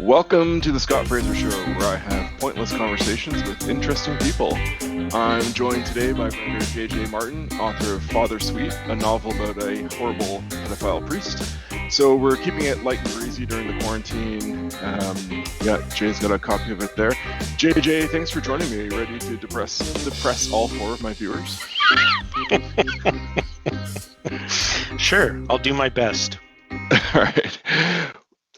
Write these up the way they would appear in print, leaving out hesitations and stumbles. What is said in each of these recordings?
Welcome to the Scott Fraser Show, where I have pointless conversations with interesting people. I'm joined today by writer J.J. Martin, author of Father Sweet, a novel about a horrible pedophile priest. So we're keeping it light and breezy during the quarantine. Jay's got a copy of it there. JJ, thanks for joining me. Ready to depress all four of my viewers? Sure, I'll do my best. All right.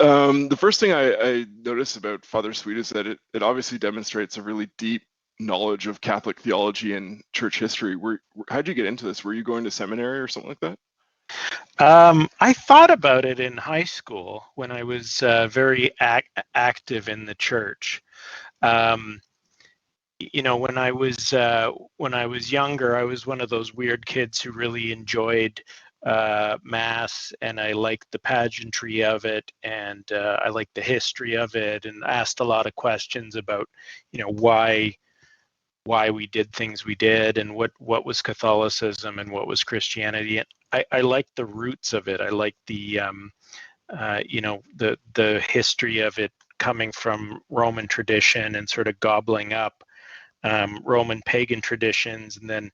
The first thing I notice about Father Sweet is that it obviously demonstrates a really deep knowledge of Catholic theology and church history. How'd you get into this? Were you going to seminary or something like that? I thought about it in high school when I was very active in the church. When I was younger, I was one of those weird kids who really enjoyed mass, and I liked the pageantry of it, and I liked the history of it, and asked a lot of questions about, why we did things we did, and what was Catholicism and what was Christianity. And I liked the roots of it. I liked the the history of it coming from Roman tradition and sort of gobbling up Roman pagan traditions, and then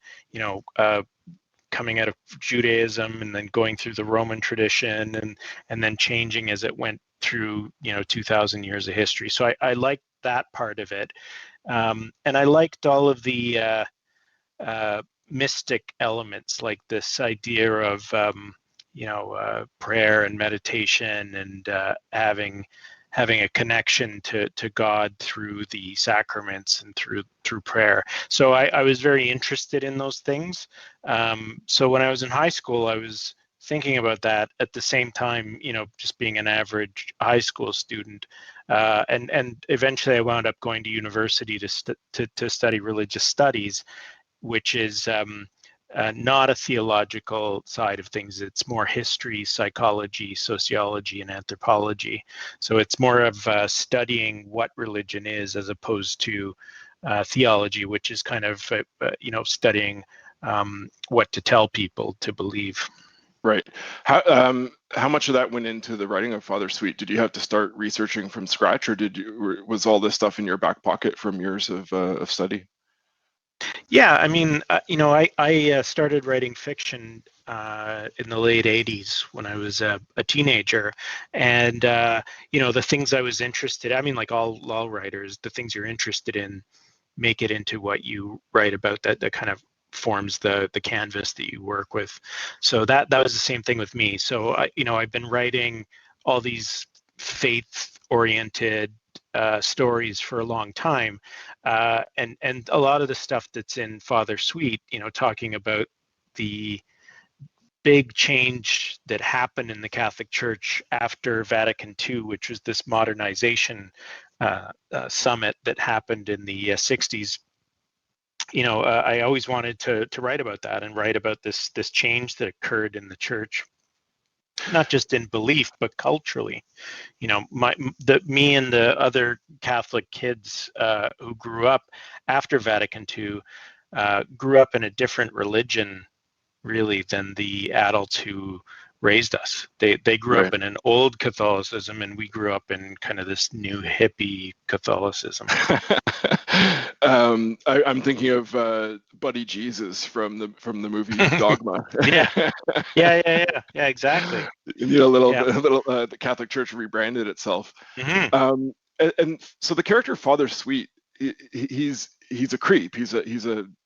coming out of Judaism and then going through the Roman tradition and then changing as it went through 2,000 years of history. So I liked that part of it, and I liked all of the mystic elements, like this idea of prayer and meditation, and having a connection to God through the sacraments and through prayer. So I was very interested in those things. So when I was in high school, I was thinking about that at the same time, just being an average high school student. And eventually I wound up going to university to study religious studies, which is not a theological side of things. It's more history, psychology, sociology, and anthropology. So it's more of studying what religion is, as opposed to theology, which is kind of studying what to tell people to believe. Right. How much of that went into the writing of Father Sweet? Did you have to start researching from scratch, or was all this stuff in your back pocket from years of study? Yeah, I mean, I started writing fiction in the late '80s when I was a teenager, and the things I was interested. I mean, like all writers, the things you're interested in make it into what you write about. That kind of forms the canvas that you work with. So that was the same thing with me. So I've been writing all these faith-oriented stories for a long time, and a lot of the stuff that's in Father Sweet, talking about the big change that happened in the Catholic Church after Vatican II, which was this modernization summit that happened in the '60s. I always wanted to write about that and write about this change that occurred in the church, not just in belief but culturally. Me and the other Catholic kids who grew up after Vatican II grew up in a different religion, really, than the adults who raised us. They grew Right. up in an old Catholicism, and we grew up in kind of this new hippie Catholicism. I'm thinking of Buddy Jesus from the movie Dogma. Yeah, yeah, exactly. Yeah. The Catholic Church rebranded itself. Hmm. And so the character Father Sweet, he's a creep. He's an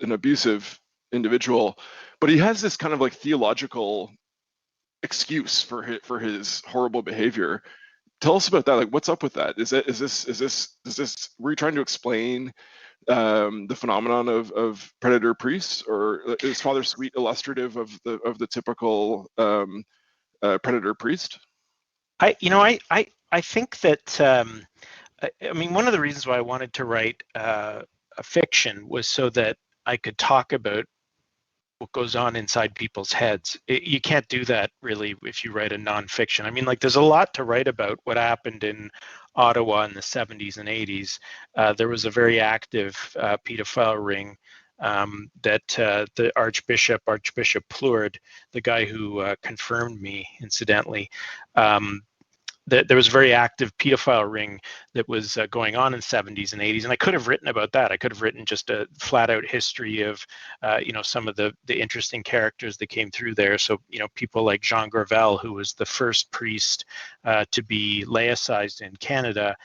abusive individual, but he has this kind of like theological excuse for his horrible behavior. Tell us about that. Like, what's up with that? Were you trying to explain the phenomenon of predator priests, or is Father Sweet illustrative of the typical predator priest? I think that I mean, one of the reasons why I wanted to write a fiction was so that I could talk about what goes on inside people's heads. You can't do that really if you write a nonfiction. I mean, like, there's a lot to write about what happened in Ottawa in the '70s and '80s. There was a very active pedophile ring that the Archbishop Plourde, the guy who confirmed me, incidentally, there was a very active pedophile ring that was going on in the 70s and 80s, and I could have written about that. I could have written just a flat-out history of, some of the interesting characters that came through there. So, people like Jean Gravel, who was the first priest to be laicized in Canada.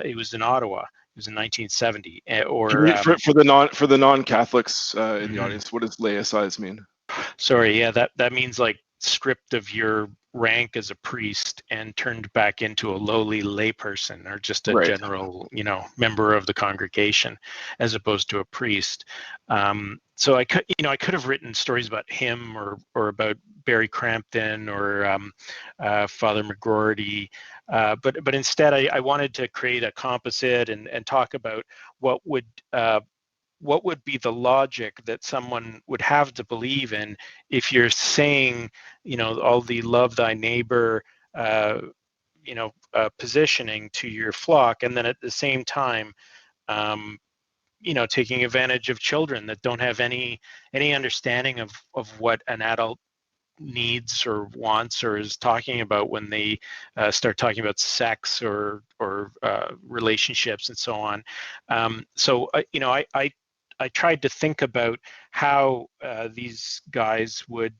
It was in Ottawa. It was in 1970. Or for the non-Catholics in the mhm. audience, what does laicize mean? Sorry, yeah, that means like stripped of your rank as a priest and turned back into a lowly layperson, or just a Right. general, member of the congregation, as opposed to a priest. So I could have written stories about him, or about Barry Crampton, or Father McGroarty, but instead I wanted to create a composite and talk about what would be the logic that someone would have to believe in if you're saying, all the love thy neighbor, positioning to your flock, and then at the same time, um, taking advantage of children that don't have any understanding of what an adult needs or wants or is talking about when they start talking about sex or relationships and so on. So I tried to think about how these guys would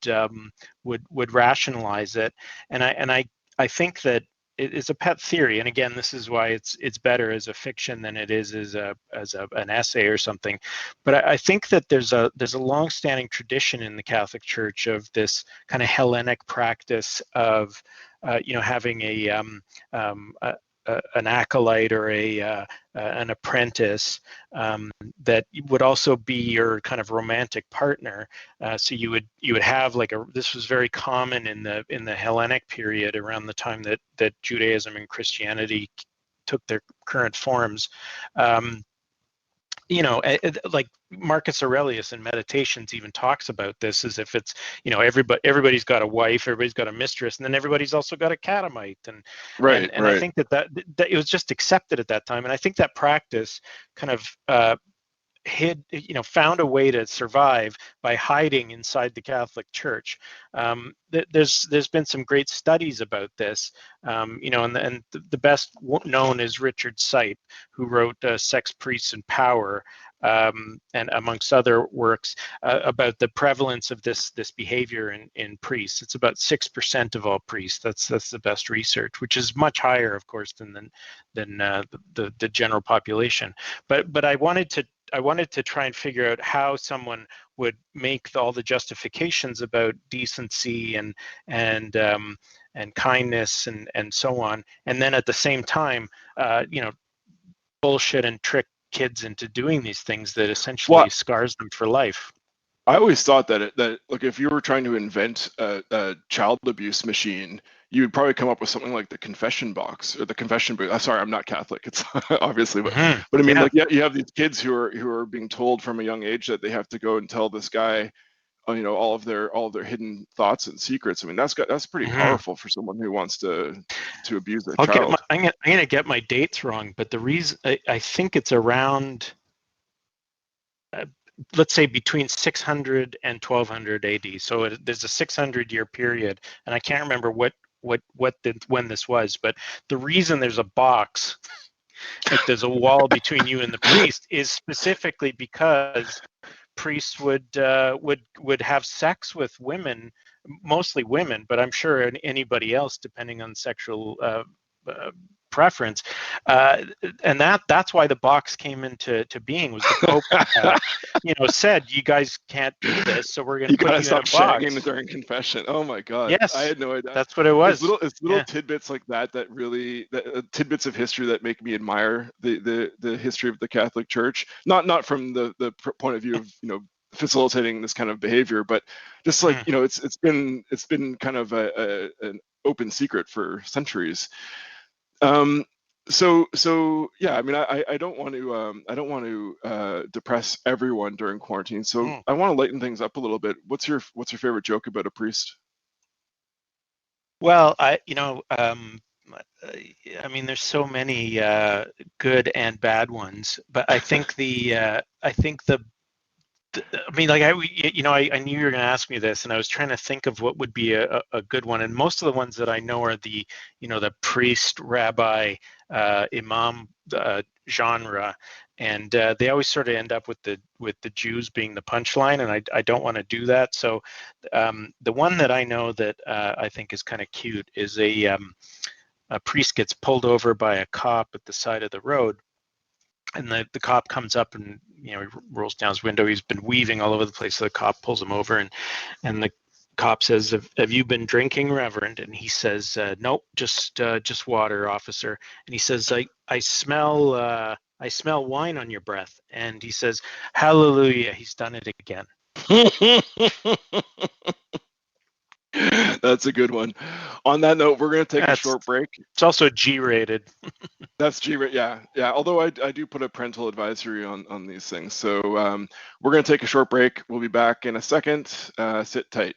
rationalize it, and I think that it is a pet theory. And again, this is why it's better as a fiction than it is as an essay or something. But I think that there's a long-standing tradition in the Catholic Church of this kind of Hellenic practice of having an acolyte, or an apprentice, that would also be your kind of romantic partner. So you would have this was very common in the Hellenic period, around the time that Judaism and Christianity took their current forms. Um, like Marcus Aurelius in Meditations even talks about this as if it's, everybody's got a wife, everybody's got a mistress, and then everybody's also got a catamite, and Right. I think that it was just accepted at that time, and I think that practice kind of found a way to survive by hiding inside the Catholic Church. There's been some great studies about this, and the best known is Richard Sipe, who wrote Sex, Priests, and Power, and amongst other works, about the prevalence of this behavior in priests. It's about 6% of all priests. That's the best research, which is much higher, of course, than the general population. But I wanted to try and figure out how someone would make all the justifications about decency and kindness and so on, and then at the same time, bullshit and trick kids into doing these things that essentially Well, scars them for life. I always thought that look, if you were trying to invent a child abuse machine, you would probably come up with something like the confession box or the confession booth. Sorry, I'm not Catholic. It's obviously, but I mean, Yeah. like, yeah, you have these kids who are being told from a young age that they have to go and tell this guy, all of their hidden thoughts and secrets. I mean, that's pretty Mm-hmm. powerful for someone who wants to abuse a I'll get my, child. I'm gonna get my dates wrong, but the reason I think it's around, let's say, between 600 and 1200 AD. So there's a 600-year period, and I can't remember when this was. But the reason there's a box, like there's a wall between you and the priest, is specifically because priests would have sex with women, mostly women, but I'm sure anybody else, depending on sexual uh, preference, uh, and that's why the box came into being. Was the Pope said, you guys can't do this, so we're going You to put gotta you in a stop shagging box. during confession. Oh my God, I Yes, had no idea. that's what it was. It's little Yeah. tidbits like that really tidbits of history that make me admire the history of the Catholic Church. Not from the point of view of facilitating this kind of behavior, but just like Mm. it's been kind of an open secret for centuries. Um, so yeah, I mean, I don't want to depress everyone during quarantine. So Mm. I want to lighten things up a little bit. What's your favorite joke about a priest? Well, I mean, there's so many good and bad ones, but I think the I mean, like I knew you were going to ask me this, and I was trying to think of what would be a good one. And most of the ones that I know are the priest, rabbi, imam genre, and they always sort of end up with the Jews being the punchline, and I don't want to do that. So the one that I know that I think is kind of cute is a priest gets pulled over by a cop at the side of the road, and the cop comes up and he rolls down his window. He's been weaving all over the place, so the cop pulls him over, and the cop says, have you been drinking, Reverend? And he says, nope, just water, officer. And he says, I smell wine on your breath. And he says, hallelujah, he's done it again. That's a good one. On that note, we're going to take a short break. It's also G-rated. That's G-rated, yeah. Although I do put a parental advisory on these things. So we're going to take a short break. We'll be back in a second. Sit tight.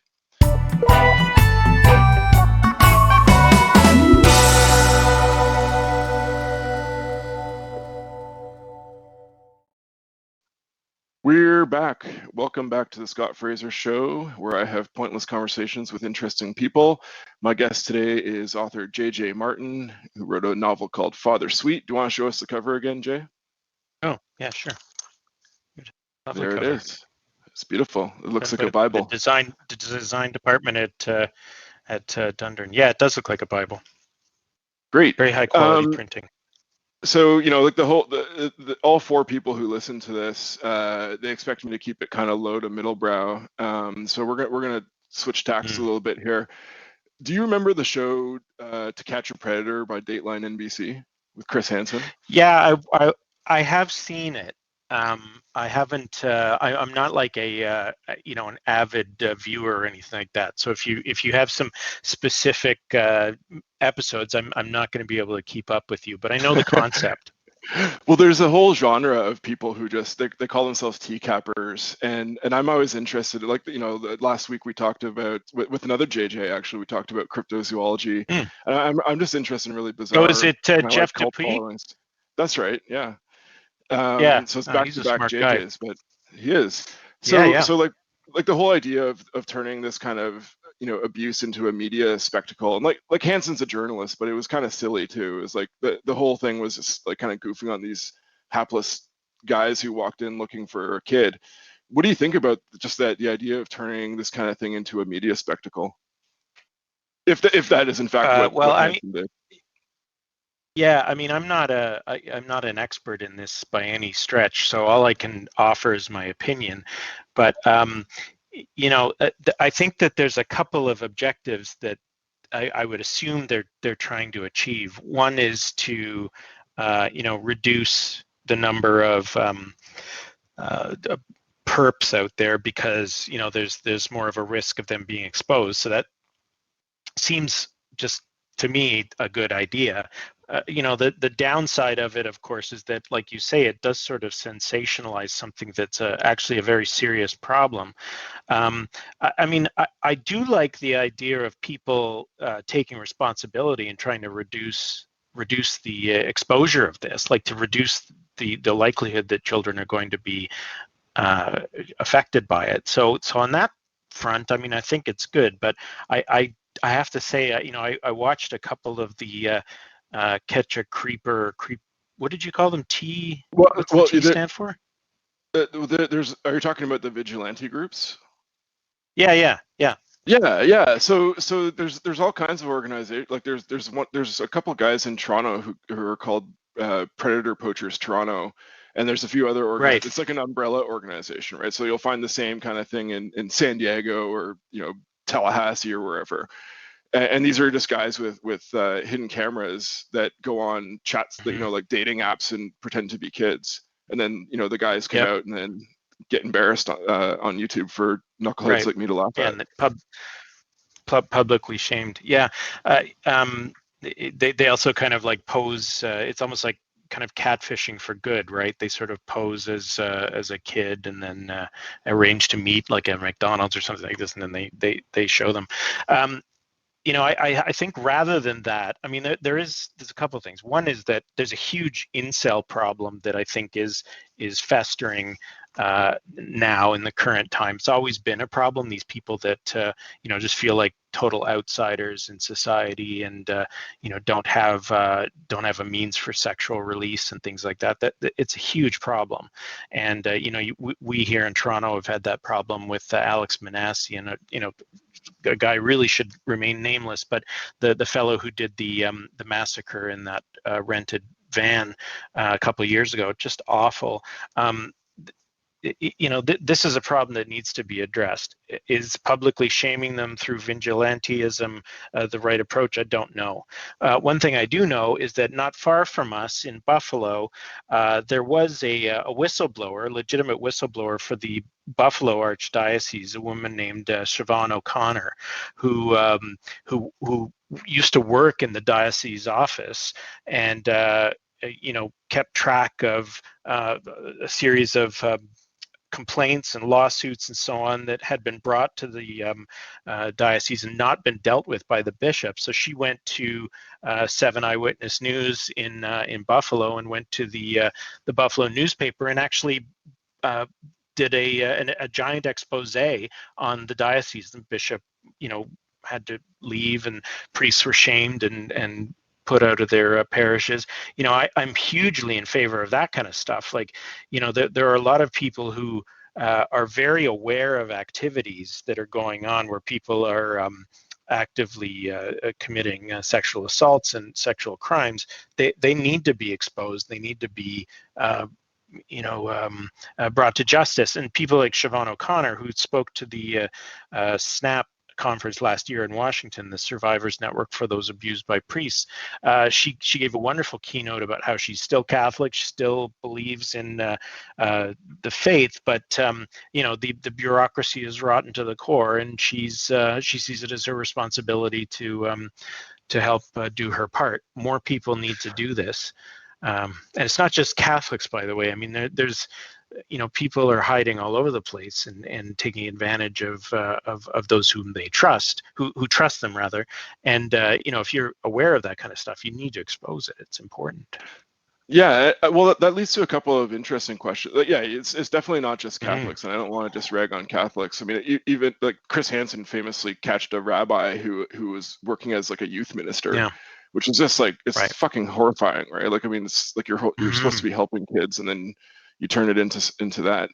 We're back. Welcome back to the Scott Fraser Show, where I have pointless conversations with interesting people. My guest today is author J.J. Martin, who wrote a novel called Father Sweet. Do you want to show us the cover again, Jay? Oh, yeah, sure. Lovely there cover. It is. It's beautiful. It looks like a Bible. The design department at Dundurn. Yeah, it does look like a Bible. Great. Very high quality printing. So, like all four people who listen to this, they expect me to keep it kind of low to middle brow. So we're gonna switch tacks a little bit here. Do you remember the show To Catch a Predator by Dateline NBC with Chris Hansen? Yeah, I have seen it. I haven't. I'm not like an avid viewer or anything like that. So if you have some specific episodes, I'm not going to be able to keep up with you. But I know the concept. Well, there's a whole genre of people who just they call themselves tea-cappers, and I'm always interested. Like last week we talked about with another JJ, actually we talked about cryptozoology, and I'm just interested in really bizarre. Oh, is it Jeff cult Dupuy? followings. That's right. Yeah. Yeah. So it's He's a back-to-back smart guy. JJs, but he is. Yeah. So like the whole idea of turning this kind of abuse into a media spectacle, and like Hansen's a journalist, but it was kind of silly too. It was like the whole thing was just like kind of goofing on these hapless guys who walked in looking for a kid. What do you think about just the idea of turning this kind of thing into a media spectacle? If that is in fact what Hansen did. Yeah, I mean, I'm not an expert in this by any stretch, so all I can offer is my opinion. But I think that there's a couple of objectives that I would assume they're trying to achieve. One is to reduce the number of perps out there because there's more of a risk of them being exposed. So that seems just to me a good idea. The downside of it, of course, is that, like you say, it does sort of sensationalize something that's actually a very serious problem. I mean, I do like the idea of people taking responsibility and trying to reduce the exposure of this, like to reduce the likelihood that children are going to be affected by it. So on that front, I mean, I think it's good, but I have to say, I watched a couple of the catch a creeper. What did you call them? T. What's the T stand for? Are you talking about the vigilante groups? Yeah. So there's all kinds of organizations. Like there's a couple guys in Toronto who are called Predator Poachers Toronto, and there's a few other Right. It's like an umbrella organization, right? So you'll find the same kind of thing in San Diego or Tallahassee or wherever. And these are just guys with hidden cameras that go on chats, like dating apps, and pretend to be kids. And then the guys come out and then get embarrassed on YouTube for knuckleheads like me to laugh at. And publicly shamed. Yeah. They also kind of like pose. It's almost like kind of catfishing for good, right? They sort of pose as a kid and then arrange to meet like at McDonald's or something like this, and then they show them. I think rather than that, I mean, there's a couple of things. One is that there's a huge incel problem that I think is festering now in the current time. It's always been a problem. These people that just feel like total outsiders in society, and don't have a means for sexual release and things like that. That it's a huge problem. And we here in Toronto have had that problem with Alex Manassi, and a guy really should remain nameless, but the fellow who did the massacre in that rented van a couple of years ago, just awful. This is a problem that needs to be addressed. Is publicly shaming them through vigilantism the right approach? I don't know. One thing I do know is that not far from us in Buffalo, there was a whistleblower, a legitimate whistleblower for the Buffalo Archdiocese, a woman named Siobhan O'Connor, who used to work in the diocese office and kept track of a series of complaints and lawsuits and so on that had been brought to the diocese and not been dealt with by the bishop. So she went to 7 Eyewitness News in Buffalo, and went to the Buffalo newspaper, and actually did a giant expose on the diocese. The bishop, had to leave, and priests were shamed and put out of their parishes. I'm hugely in favor of that kind of stuff. Like, there are a lot of people who are very aware of activities that are going on where people are actively committing sexual assaults and sexual crimes. They need to be exposed. They need to be brought to justice. And people like Siobhan O'Connor, who spoke to the SNAP conference last year in Washington, the Survivors Network for Those Abused by Priests, she gave a wonderful keynote about how she's still Catholic, she still believes in the faith, but the bureaucracy is rotten to the core, and she sees it as her responsibility to help do her part. More people need to do this. And it's not just Catholics, by the way. I mean, there's people are hiding all over the place and taking advantage of those whom they trust, who trust them rather. And if you're aware of that kind of stuff, you need to expose it. It's important. Yeah, well, that leads to a couple of interesting questions. Yeah, it's definitely not just Mm. Catholics, and I don't want to just rag on Catholics. I mean, even like Chris Hansen famously catched a rabbi who was working as like a youth minister, Yeah. which is just like, it's Right. fucking horrifying, right? Like, I mean, it's like you're supposed to be helping kids, and then you turn it into that.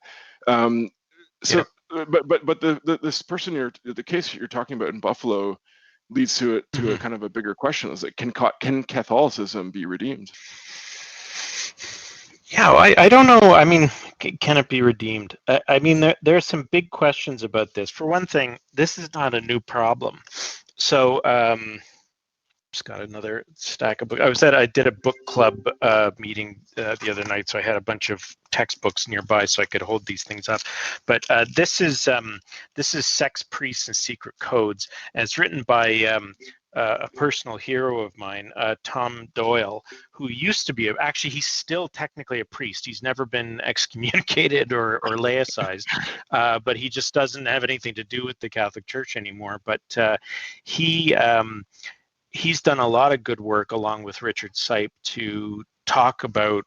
So, Yeah. but this person the case you're talking about in Buffalo leads to a kind of a bigger question: is like, can Catholicism be redeemed? Yeah, I don't know. I mean, can it be redeemed? I mean, there are some big questions about this. For one thing, this is not a new problem. So, just got another stack of books. I did a book club meeting the other night, so I had a bunch of textbooks nearby so I could hold these things up. But this is Sex, Priests, and Secret Codes, and it's written by a personal hero of mine, Tom Doyle, who used to be actually he's still technically a priest. He's never been excommunicated or laicized, but he just doesn't have anything to do with the Catholic Church anymore. But he he's done a lot of good work along with Richard Sipe to talk about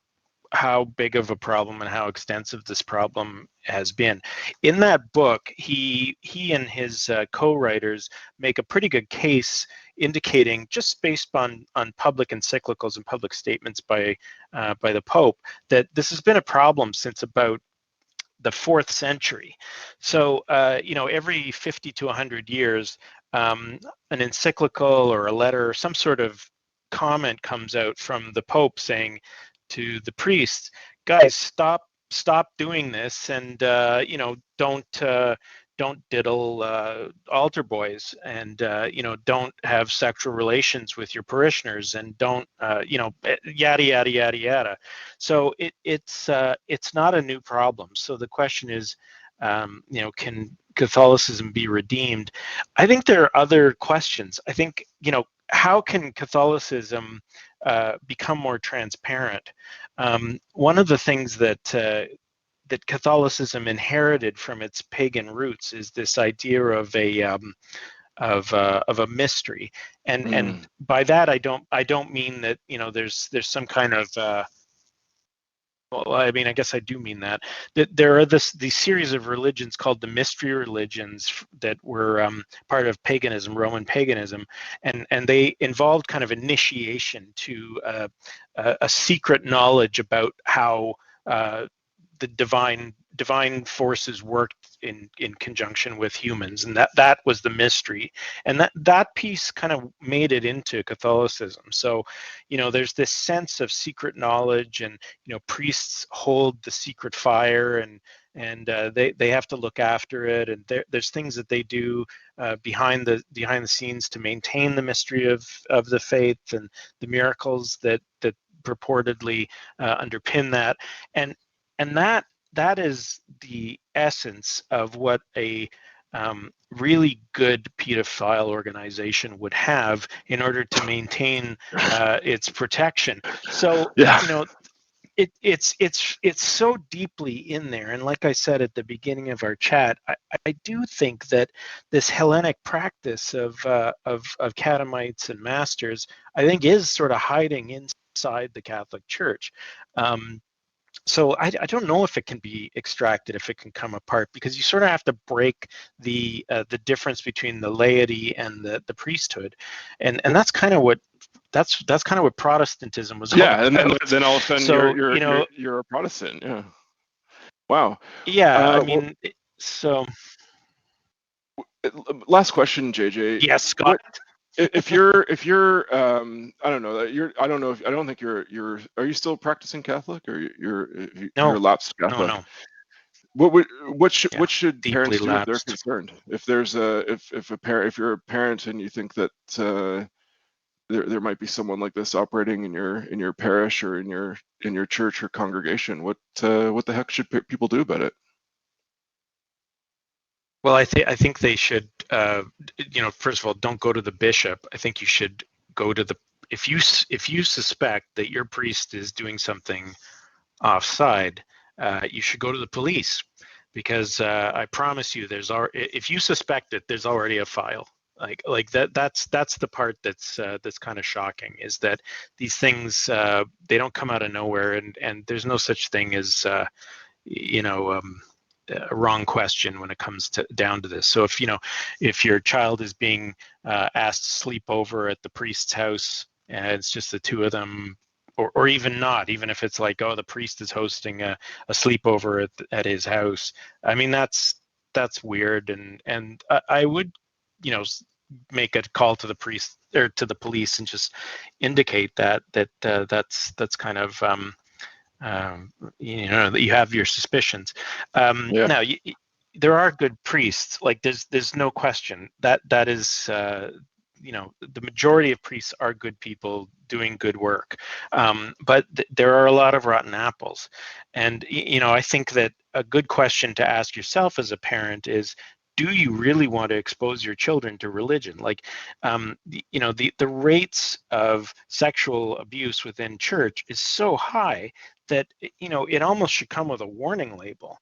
how big of a problem and how extensive this problem has been. In that book, he and his co-writers make a pretty good case indicating, just based on public encyclicals and public statements by the Pope, that this has been a problem since about the 4th century. So, every 50 to 100 years, an encyclical or a letter or some sort of comment comes out from the Pope saying to the priests, guys, stop doing this, and don't diddle altar boys, and don't have sexual relations with your parishioners, and don't yada yada yada yada. So it's not a new problem. So the question is, can Catholicism be redeemed? I think there are other questions. I think, how can Catholicism become more transparent? One of the things that Catholicism inherited from its pagan roots is this idea of a mystery, and by that I don't mean that there's some kind of well, I mean, I guess I do mean that. That there are these series of religions called the mystery religions that were part of paganism, Roman paganism, and they involved kind of initiation to a secret knowledge about how the divine forces worked in conjunction with humans, and that was the mystery, and that piece kind of made it into Catholicism. So, there's this sense of secret knowledge, and priests hold the secret fire, and they have to look after it, and there's things that they do behind the scenes to maintain the mystery of the faith, and the miracles that purportedly underpin that, and that is the essence of what a really good pedophile organization would have in order to maintain its protection. So, Yeah. it's so deeply in there, and like I said at the beginning of our chat, I do think that this Hellenic practice of catamites and masters, I think, is sort of hiding inside the Catholic Church. So I don't know if it can be extracted, if it can come apart, because you sort of have to break the difference between the laity and the priesthood, and that's kind of what Protestantism was all Yeah, and about. then all of a sudden So you're a Protestant. Yeah. Wow. yeah, I Well, mean, so last question, JJ. yes, Scott. What if you're I don't know, I don't know if I don't think you're are you still practicing Catholic, or you're No, a lapsed no, Catholic? no. What Yeah, should deeply parents do if they're lapsed. concerned? If there's a if a parent, if you're a parent and you think that there might be someone like this operating in your parish or in your church or congregation, what the heck should people do about it? Well, I think they should, first of all, don't go to the bishop. I think you should go to the if you suspect that your priest is doing something offside, you should go to the police, because I promise you, if you suspect it, there's already a file. Like that. That's the part that's kind of shocking, is that these things, they don't come out of nowhere, and there's no such thing as you know. A wrong question when it comes down to this. So if your child is being asked to sleep over at the priest's house, and it's just the two of them, or even not, even if it's like, oh, the priest is hosting a sleepover at his house. I mean, that's weird, and I would, you know, make a call to the priest or to the police and just indicate that's kind of that you have your suspicions. Yeah. Now, there are good priests. Like there's no question that is the majority of priests are good people doing good work, but there are a lot of rotten apples, and I think that a good question to ask yourself as a parent is, do you really want to expose your children to religion? Like, the rates of sexual abuse within church is so high that it almost should come with a warning label.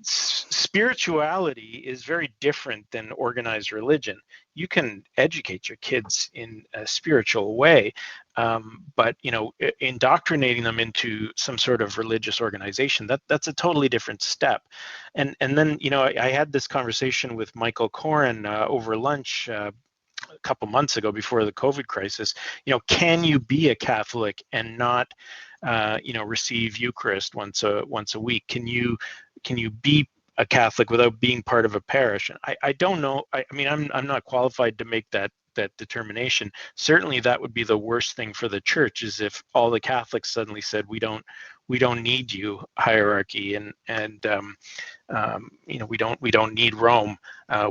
Spirituality is very different than organized religion. You can educate your kids in a spiritual way, but indoctrinating them into some sort of religious organization, that's a totally different step. And then I had this conversation with Michael Koren over lunch a couple months ago, before the COVID crisis. Can you be a Catholic and not receive Eucharist once a week? Can you be a Catholic without being part of a parish? I don't know. I mean, I'm not qualified to make that determination. Certainly that would be the worst thing for the church, is if all the Catholics suddenly said, we don't need you, hierarchy, and we don't need Rome.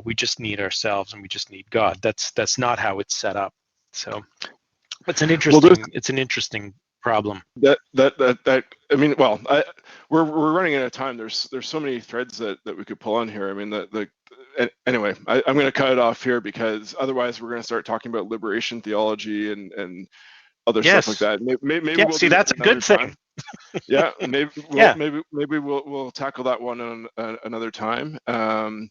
We just need ourselves, and we just need God. That's not how it's set up. So it's an Well, there's interesting problem. that I mean, well, we're running out of time. There's so many threads that we could pull on here. I mean, anyway, I'm going to cut it off here, because otherwise we're going to start talking about liberation theology and other stuff like Yes. that. Maybe Yeah. we'll See, do that that's a another good thing. time. Yeah, maybe Yeah. we'll tackle that one on another time. Thank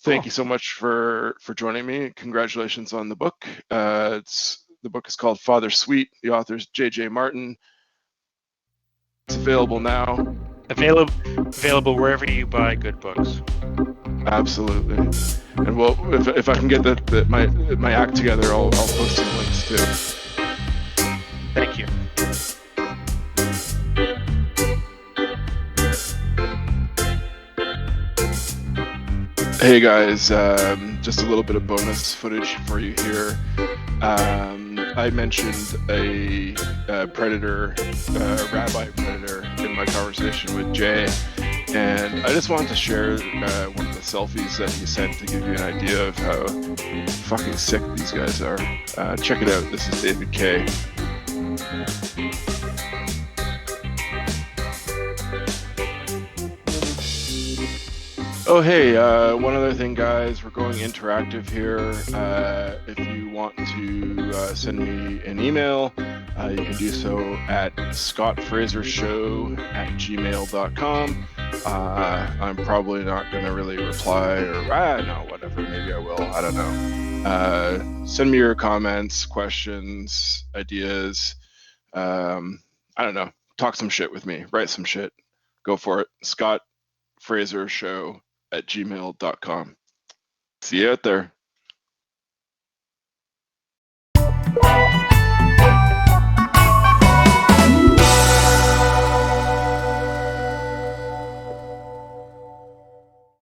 Cool. you so much for joining me. Congratulations on the book. The book is called Father Sweet. The author is J.J. Martin. It's available now. Available wherever you buy good books. Absolutely. And well, if I can get my act together, I'll post some links too. Thank you. Hey guys, just a little bit of bonus footage for you here. I mentioned a predator, rabbi predator, in my conversation with Jay, and I just wanted to share one of the selfies that he sent to give you an idea of how fucking sick these guys are. Check it out. This is David K. Oh, hey, one other thing, guys, we're going interactive here. If you want to send me an email, you can do so at scottfrasershow@gmail.com. I'm probably not going to really reply, or no, whatever, maybe I will, I don't know. Send me your comments, questions, ideas. I don't know, talk some shit with me, write some shit, go for it. scottfrasershow@gmail.com. See you out there.